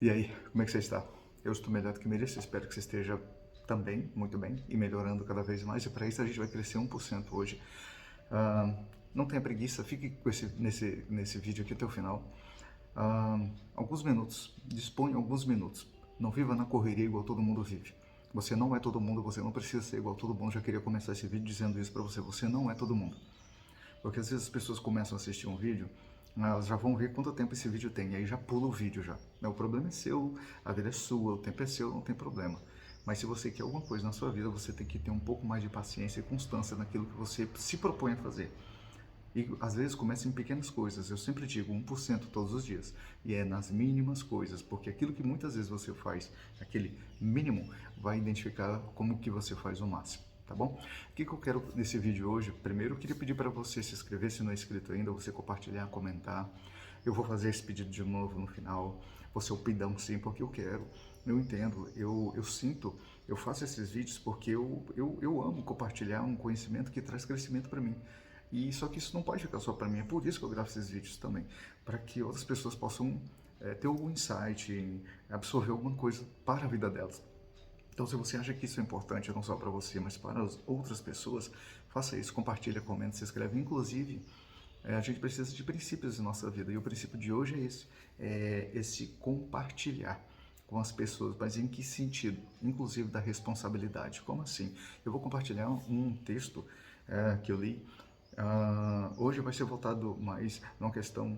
E aí, como é que você está? Eu estou melhor do que mereço, espero que você esteja também muito bem e melhorando cada vez mais. E para isso a gente vai crescer 1% hoje. Ah, não tenha preguiça, fique com nesse vídeo aqui até o final. Alguns minutos, disponha alguns minutos. Não viva na correria igual todo mundo vive. Você não é todo mundo, você não precisa ser igual todo mundo. Já queria começar esse vídeo dizendo isso para você. Você não é todo mundo. Porque às vezes as pessoas começam a assistir um vídeo, elas já vão ver quanto tempo esse vídeo tem, e aí já pula o vídeo já. O problema é seu, a vida é sua, o tempo é seu, não tem problema. Mas se você quer alguma coisa na sua vida, você tem que ter um pouco mais de paciência e constância naquilo que você se propõe a fazer. E às vezes começa em pequenas coisas, eu sempre digo 1% todos os dias, e é nas mínimas coisas, porque aquilo que muitas vezes você faz, aquele mínimo, vai identificar como que você faz o máximo, tá bom? O que eu quero nesse vídeo hoje? Primeiro eu queria pedir para você se inscrever se não é inscrito ainda, você compartilhar, comentar. Eu vou fazer esse pedido de novo no final, você é o pidão sim, porque eu quero, eu entendo, eu sinto, eu faço esses vídeos porque eu amo compartilhar um conhecimento que traz crescimento para mim. E só que isso não pode ficar só para mim, é por isso que eu gravo esses vídeos também, para que outras pessoas possam ter algum insight, absorver alguma coisa para a vida delas. Então, se você acha que isso é importante, não só para você, mas para as outras pessoas, faça isso, compartilha, comenta, se inscreve. Inclusive, a gente precisa de princípios em nossa vida, e o princípio de hoje é esse compartilhar com as pessoas, mas em que sentido? Inclusive da responsabilidade. Como assim? Eu vou compartilhar um texto que eu li. Hoje vai ser voltado mais numa questão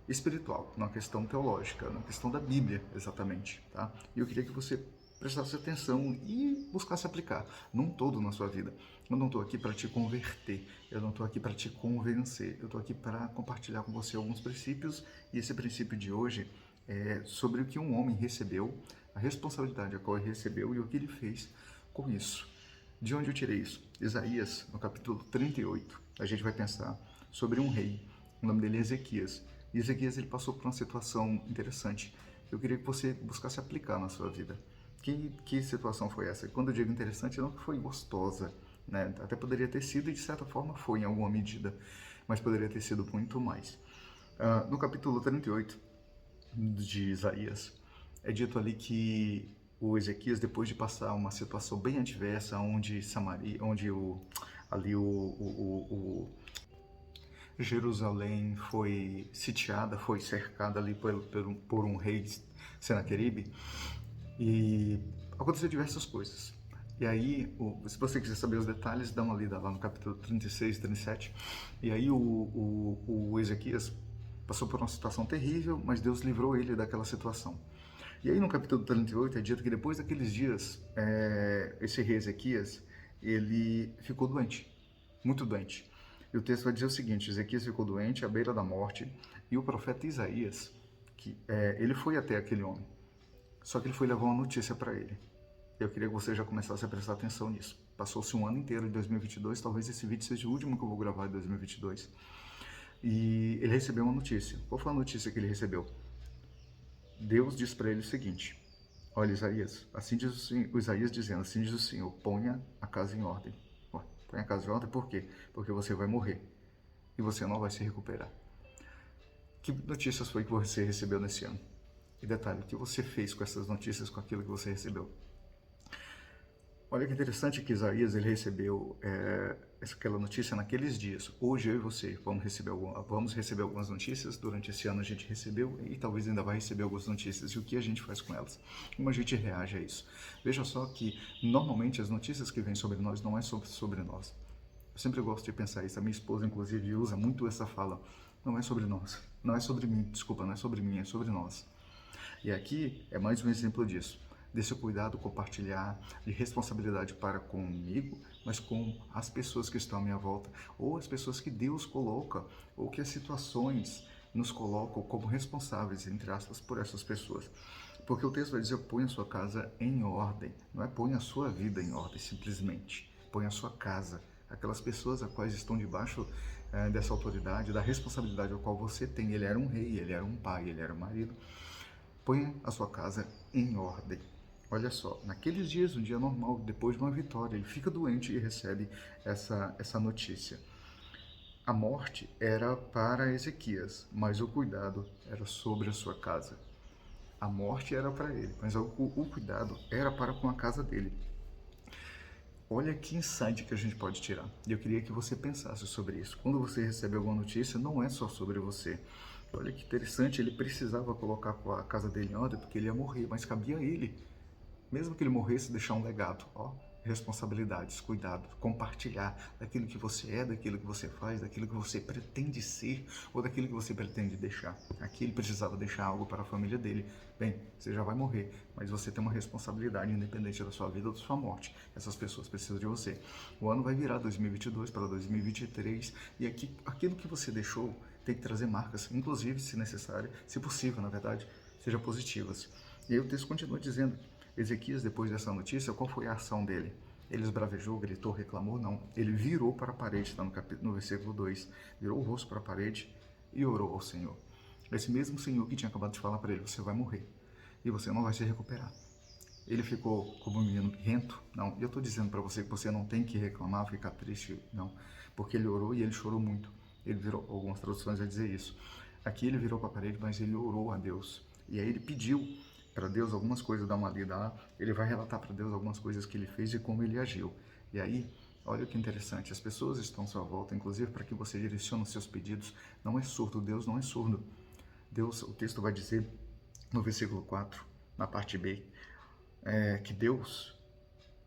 espiritual, numa questão teológica, numa questão da Bíblia, exatamente, tá? E eu queria que você prestasse atenção e buscasse aplicar num todo na sua vida. Eu não estou aqui para te converter, eu não estou aqui para te convencer, eu estou aqui para compartilhar com você alguns princípios, e esse princípio de hoje é sobre o que um homem recebeu, a responsabilidade a qual ele recebeu e o que ele fez com isso. De onde eu tirei isso? Isaías, no capítulo 38, a gente vai pensar sobre um rei, o nome dele é Ezequias. E Ezequias ele passou por uma situação interessante. Eu queria que você buscasse aplicar na sua vida. Que situação foi essa? Quando eu digo interessante, não que foi gostosa, né? Até poderia ter sido e de certa forma foi em alguma medida, mas poderia ter sido muito mais. No capítulo 38 de Isaías, é dito ali que o Ezequias, depois de passar uma situação bem adversa, onde Samaria, onde ali Jerusalém foi sitiada, foi cercada ali por um rei Senaqueribe, e aconteceu diversas coisas. E aí, se você quiser saber os detalhes, dá uma lida lá no capítulo 36 e 37. E aí o Ezequias passou por uma situação terrível, mas Deus livrou ele daquela situação. E aí no capítulo 38 é dito que depois daqueles dias, esse rei Ezequias, ele ficou doente, muito doente. E o texto vai dizer o seguinte: Ezequias ficou doente à beira da morte, e o profeta Isaías, ele foi até aquele homem, só que ele foi levar uma notícia para ele. Eu queria que você já começasse a prestar atenção nisso. Passou-se um ano inteiro de 2022, talvez esse vídeo seja o último que eu vou gravar em 2022. E ele recebeu uma notícia. Qual foi a notícia que ele recebeu? Deus diz para ele o seguinte: olha, Isaías, assim diz o Isaías dizendo, assim diz o Senhor, ponha a casa em ordem. Ponha a casa em ordem por quê? Porque você vai morrer e você não vai se recuperar. Que notícias foi que você recebeu nesse ano? E detalhe, o que você fez com essas notícias, com aquilo que você recebeu? Olha que interessante que Isaías ele recebeu aquela notícia naqueles dias. Hoje eu e você vamos receber algumas notícias. Durante esse ano a gente recebeu e talvez ainda vai receber algumas notícias. E o que a gente faz com elas? Como a gente reage a isso? Veja só que normalmente as notícias que vêm sobre nós não é sobre nós. Eu sempre gosto de pensar isso. A minha esposa, inclusive, usa muito essa fala. Não é sobre nós. Não é sobre mim. Desculpa, não é sobre mim, é sobre nós. E aqui é mais um exemplo disso. Desse cuidado, compartilhar de responsabilidade para comigo, mas com as pessoas que estão à minha volta, ou as pessoas que Deus coloca, ou que as situações nos colocam como responsáveis, entre aspas, por essas pessoas. Porque o texto vai dizer: põe a sua casa em ordem. Não é põe a sua vida em ordem, simplesmente. Põe a sua casa. Aquelas pessoas a quais estão debaixo dessa autoridade, da responsabilidade a qual você tem. Ele era um rei, ele era um pai, ele era um marido. Ponha a sua casa em ordem. Olha só, naqueles dias, um dia normal, depois de uma vitória, ele fica doente e recebe essa notícia. A morte era para Ezequias, mas o cuidado era sobre a sua casa. A morte era para ele, mas o cuidado era para com a casa dele. Olha que insight que a gente pode tirar. E eu queria que você pensasse sobre isso. Quando você recebe alguma notícia, não é só sobre você. Olha que interessante, ele precisava colocar a casa dele em ordem porque ele ia morrer, mas cabia a ele, mesmo que ele morresse, deixar um legado. Ó, responsabilidades, cuidado, compartilhar daquilo que você é, daquilo que você faz, daquilo que você pretende ser ou daquilo que você pretende deixar. Aqui ele precisava deixar algo para a família dele. Bem, você já vai morrer, mas você tem uma responsabilidade independente da sua vida ou da sua morte. Essas pessoas precisam de você. O ano vai virar 2022 para 2023 e aquilo que você deixou tem que trazer marcas, inclusive, se necessário, se possível, na verdade, sejam positivas. E aí o texto continua dizendo: Ezequias, depois dessa notícia, qual foi a ação dele? Ele esbravejou, gritou, reclamou? Não. Ele virou para a parede, está no versículo 2. Virou o rosto para a parede e orou ao Senhor. Esse mesmo Senhor que tinha acabado de falar para ele: você vai morrer e você não vai se recuperar. Ele ficou como um menino rento? Não. E eu estou dizendo para você que você não tem que reclamar, ficar triste, não. Porque ele orou e ele chorou muito. Ele virou, algumas traduções vai dizer isso. Aqui ele virou para a parede, mas ele orou a Deus. E aí ele pediu para Deus algumas coisas, dá uma lida lá, ele vai relatar para Deus algumas coisas que ele fez e como ele agiu. E aí, olha que interessante, as pessoas estão à sua volta, inclusive para que você direcione os seus pedidos. Não é surdo, Deus não é surdo. Deus, o texto vai dizer no versículo 4, na parte B, que Deus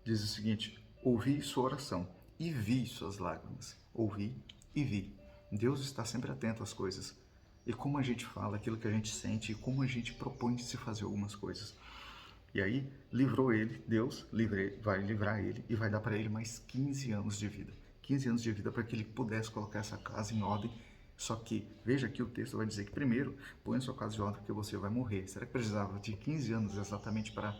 diz o seguinte: ouvi sua oração e vi suas lágrimas. Ouvi e vi. Deus está sempre atento às coisas. E como a gente fala, aquilo que a gente sente, e como a gente propõe de se fazer algumas coisas. E aí, livrou ele, Deus vai livrar ele e vai dar para ele mais 15 anos de vida. 15 anos de vida para que ele pudesse colocar essa casa em ordem. Só que, veja que o texto vai dizer que primeiro, põe a sua casa em ordem porque você vai morrer. Será que precisava de 15 anos exatamente para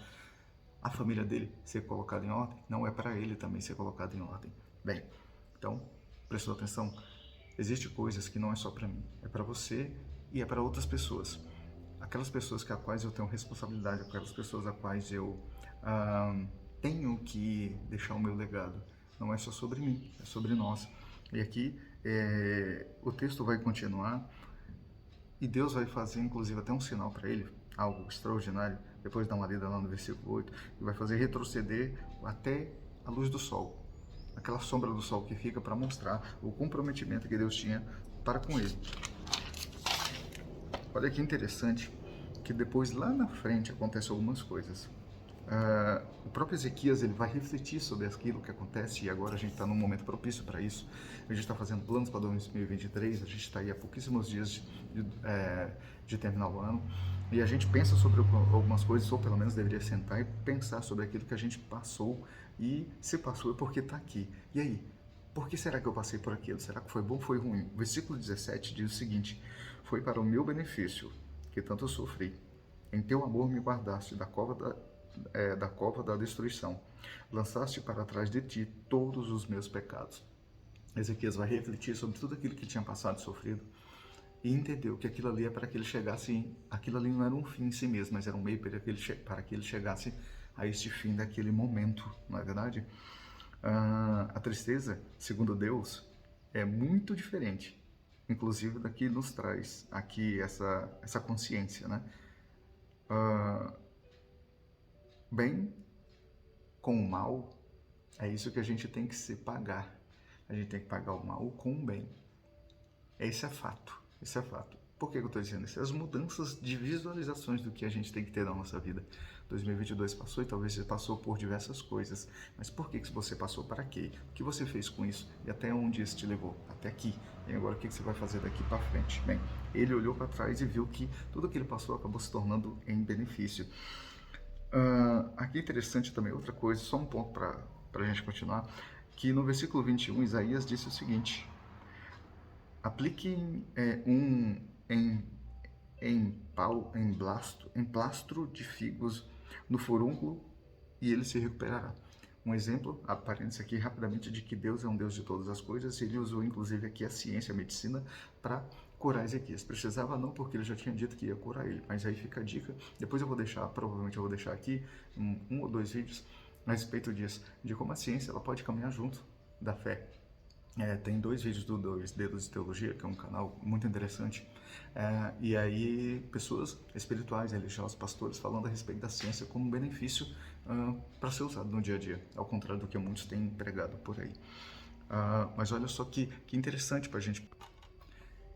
a família dele ser colocada em ordem? Não é para ele também ser colocado em ordem. Bem, então, prestou atenção? Existem coisas que não é só para mim, é para você e é para outras pessoas. Aquelas pessoas com as quais eu tenho responsabilidade, aquelas pessoas a quais eu tenho que deixar o meu legado. Não é só sobre mim, é sobre nós. E aqui o texto vai continuar e Deus vai fazer, inclusive, até um sinal para ele, algo extraordinário. Depois dá uma lida lá no versículo 8, e vai fazer retroceder até a luz do sol. Aquela sombra do sol que fica para mostrar o comprometimento que Deus tinha para com ele. Olha que interessante que depois lá na frente acontecem algumas coisas. O próprio Ezequias ele vai refletir sobre aquilo que acontece e agora a gente está num momento propício para isso. A gente está fazendo planos para 2023, a gente está aí há pouquíssimos dias de terminar o ano e a gente pensa sobre algumas coisas, ou pelo menos deveria sentar e pensar sobre aquilo que a gente passou e se passou é porque está aqui. E aí? Por que será que eu passei por aquilo? Será que foi bom ou foi ruim? O versículo 17 diz o seguinte: foi para o meu benefício que tanto sofri. Em teu amor me guardaste da cova da destruição. Lançaste para trás de ti todos os meus pecados. Ezequias vai refletir sobre tudo aquilo que tinha passado e sofrido e entendeu que aquilo ali é para que ele chegasse, aquilo ali não era um fim em si mesmo, mas era um meio para que ele chegasse a este fim daquele momento, não é verdade? A tristeza, segundo Deus, é muito diferente, inclusive da que nos traz aqui essa consciência, né? Bem com o mal, é isso que a gente tem que se pagar. A gente tem que pagar o mal com o bem. Esse é fato, esse é fato. Por que eu estou dizendo isso? As mudanças de visualizações do que a gente tem que ter na nossa vida. 2022 passou e talvez você passou por diversas coisas. Mas por que você passou? Para quê? O que você fez com isso? E até onde isso te levou? Até aqui. E agora o que você vai fazer daqui para frente? Bem, ele olhou para trás e viu que tudo que ele passou acabou se tornando em benefício. Aqui é interessante também outra coisa, só um ponto para a gente continuar, que no versículo 21, Isaías disse o seguinte: aplique emplastro de figos no furúnculo e ele se recuperará. Um exemplo, aparente aqui rapidamente, de que Deus é um Deus de todas as coisas, e ele usou inclusive aqui a ciência, a medicina, para curar Ezequias. Precisava não, porque ele já tinha dito que ia curar ele, mas aí fica a dica. Depois eu vou deixar, provavelmente eu vou deixar aqui um ou dois vídeos a respeito disso, de como a ciência ela pode caminhar junto da fé. Tem dois vídeos do Dois Dedos de Teologia, que é um canal muito interessante. E aí, pessoas espirituais, religiosas, pastores, falando a respeito da ciência como um benefício para ser usado no dia a dia, ao contrário do que muitos têm pregado por aí. Mas olha só que interessante para a gente.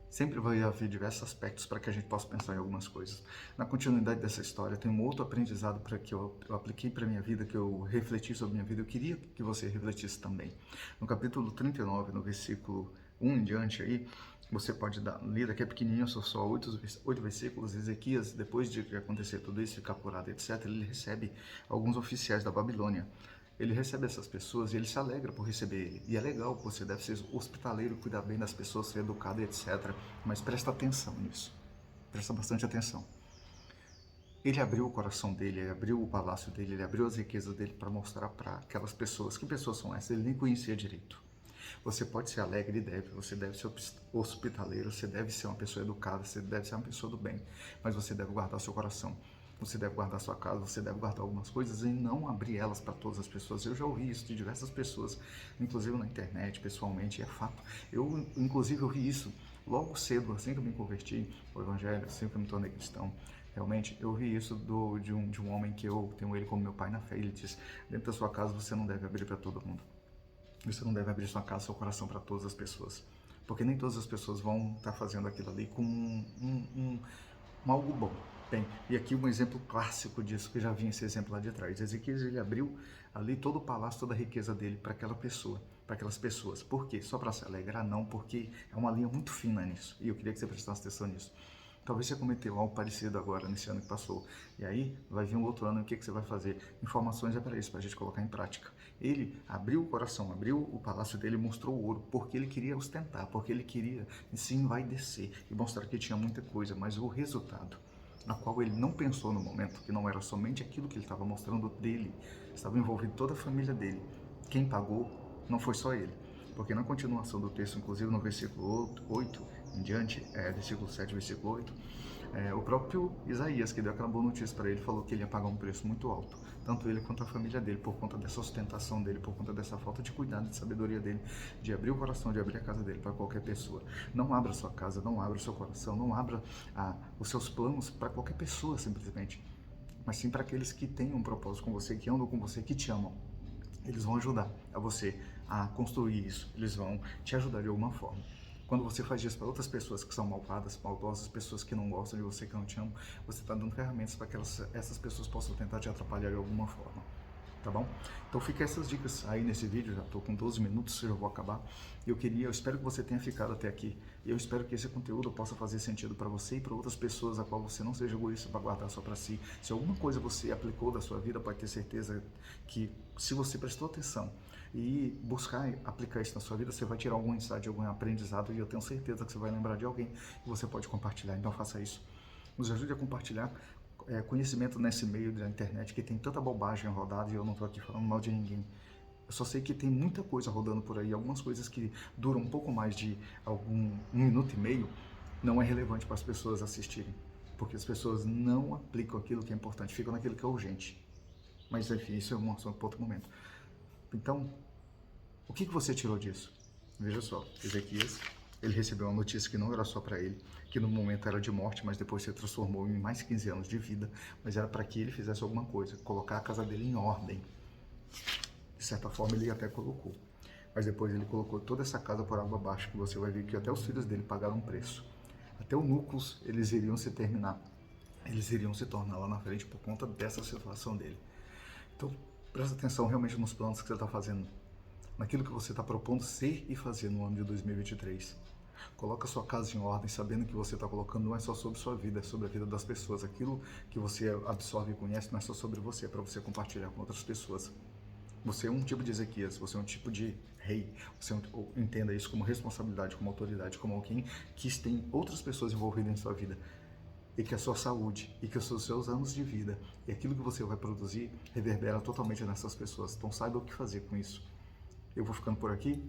Sempre vai haver diversos aspectos para que a gente possa pensar em algumas coisas. Na continuidade dessa história, tem um outro aprendizado para que eu apliquei para a minha vida, que eu refleti sobre a minha vida. Eu queria que você refletisse também. No capítulo 39, no versículo 1 em diante, aí, você pode ler, daqui a pequenininho, são só 8 versículos. Ezequias, depois de acontecer tudo isso, ficar curado, etc., ele recebe alguns oficiais da Babilônia. Ele recebe essas pessoas e ele se alegra por receber ele. E é legal, você deve ser hospitaleiro, cuidar bem das pessoas, ser educado, etc. Mas presta atenção nisso. Presta bastante atenção. Ele abriu o coração dele, ele abriu o palácio dele, ele abriu as riquezas dele para mostrar para aquelas pessoas. Que pessoas são essas? Ele nem conhecia direito. Você pode ser alegre e deve, você deve ser hospitaleiro, você deve ser uma pessoa educada, você deve ser uma pessoa do bem, mas você deve guardar seu coração. Você deve guardar sua casa, você deve guardar algumas coisas e não abrir elas para todas as pessoas. Eu já ouvi isso de diversas pessoas, inclusive na internet, pessoalmente, é fato. Eu, inclusive, ouvi isso logo cedo, assim que eu me converti ao evangelho, assim que eu me tornei cristão. Realmente, eu ouvi isso de um homem que eu tenho ele como meu pai na fé. Ele diz: dentro da sua casa você não deve abrir para todo mundo. Você não deve abrir sua casa, seu coração para todas as pessoas. Porque nem todas as pessoas vão estar fazendo aquilo ali com algo bom. Bem, e aqui um exemplo clássico disso, que já vinha esse exemplo lá de trás. Ezequias, ele abriu ali todo o palácio, toda a riqueza dele para aquela pessoa, para aquelas pessoas. Por quê? Só para se alegrar? Não, porque é uma linha muito fina nisso. E eu queria que você prestasse atenção nisso. Talvez você cometeu algo parecido agora, nesse ano que passou. E aí, vai vir um outro ano, e o que você vai fazer? Informações é para isso, para a gente colocar em prática. Ele abriu o coração, abriu o palácio dele, mostrou o ouro, porque ele queria ostentar, porque ele queria se envaidecer e mostrar que tinha muita coisa, mas o resultado, na qual ele não pensou no momento, que não era somente aquilo que ele estava mostrando dele, estava envolvido toda a família dele. Quem pagou não foi só ele, porque na continuação do texto, inclusive no versículo 8 em diante, versículo 7, versículo 8, o próprio Isaías, que deu aquela boa notícia para ele, falou que ele ia pagar um preço muito alto, tanto ele quanto a família dele, por conta dessa ostentação dele, por conta dessa falta de cuidado, de sabedoria dele, de abrir o coração, de abrir a casa dele para qualquer pessoa. Não abra sua casa, não abra o seu coração, não abra os seus planos para qualquer pessoa, simplesmente, mas sim para aqueles que têm um propósito com você, que andam com você, que te amam. Eles vão ajudar a você a construir isso, eles vão te ajudar de alguma forma. Quando você faz isso para outras pessoas que são malvadas, maldosas, pessoas que não gostam de você, que não te amam, você está dando ferramentas para que essas pessoas possam tentar te atrapalhar de alguma forma. Tá bom? Então fica essas dicas aí nesse vídeo, já estou com 12 minutos, eu já vou acabar. Eu espero que você tenha ficado até aqui. E eu espero que esse conteúdo possa fazer sentido para você e para outras pessoas, a qual você não seja egoísta para guardar só para si. Se alguma coisa você aplicou da sua vida, pode ter certeza que se você prestou atenção e buscar aplicar isso na sua vida, você vai tirar algum insight, algum aprendizado, e eu tenho certeza que você vai lembrar de alguém que você pode compartilhar. Então faça isso. Nos ajude a compartilhar conhecimento nesse meio da internet, que tem tanta bobagem rodada, e eu não estou aqui falando mal de ninguém. Eu só sei que tem muita coisa rodando por aí, algumas coisas que duram um pouco mais de um minuto e meio, não é relevante para as pessoas assistirem, porque as pessoas não aplicam aquilo que é importante, ficam naquilo que é urgente. Mas enfim, isso é um assunto para outro momento. Então, o que você tirou disso? Veja só, Ezequias, ele recebeu uma notícia que não era só para ele, que no momento era de morte, mas depois se transformou em mais 15 anos de vida, mas era para que ele fizesse alguma coisa, colocar a casa dele em ordem. De certa forma ele até colocou, mas depois ele colocou toda essa casa por água abaixo, que você vai ver que até os filhos dele pagaram um preço. Até o núcleos eles iriam se terminar, eles iriam se tornar lá na frente por conta dessa situação dele. Então presta atenção realmente nos planos que você está fazendo, naquilo que você está propondo ser e fazer no ano de 2023. Coloca sua casa em ordem, sabendo que você está colocando não é só sobre sua vida, é sobre a vida das pessoas. Aquilo que você absorve e conhece não é só sobre você, é para você compartilhar com outras pessoas. Você é um tipo de Ezequias, você é um tipo de rei. Você entenda isso como responsabilidade, como autoridade, como alguém que tem outras pessoas envolvidas em sua vida. E que a sua saúde, e que os seus anos de vida, e aquilo que você vai produzir, reverbera totalmente nessas pessoas. Então saiba o que fazer com isso. Eu vou ficando por aqui,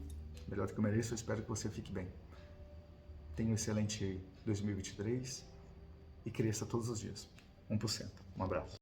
melhor do que eu mereço, eu espero que você fique bem. Tenha um excelente 2023 e cresça todos os dias. 1%. Um abraço.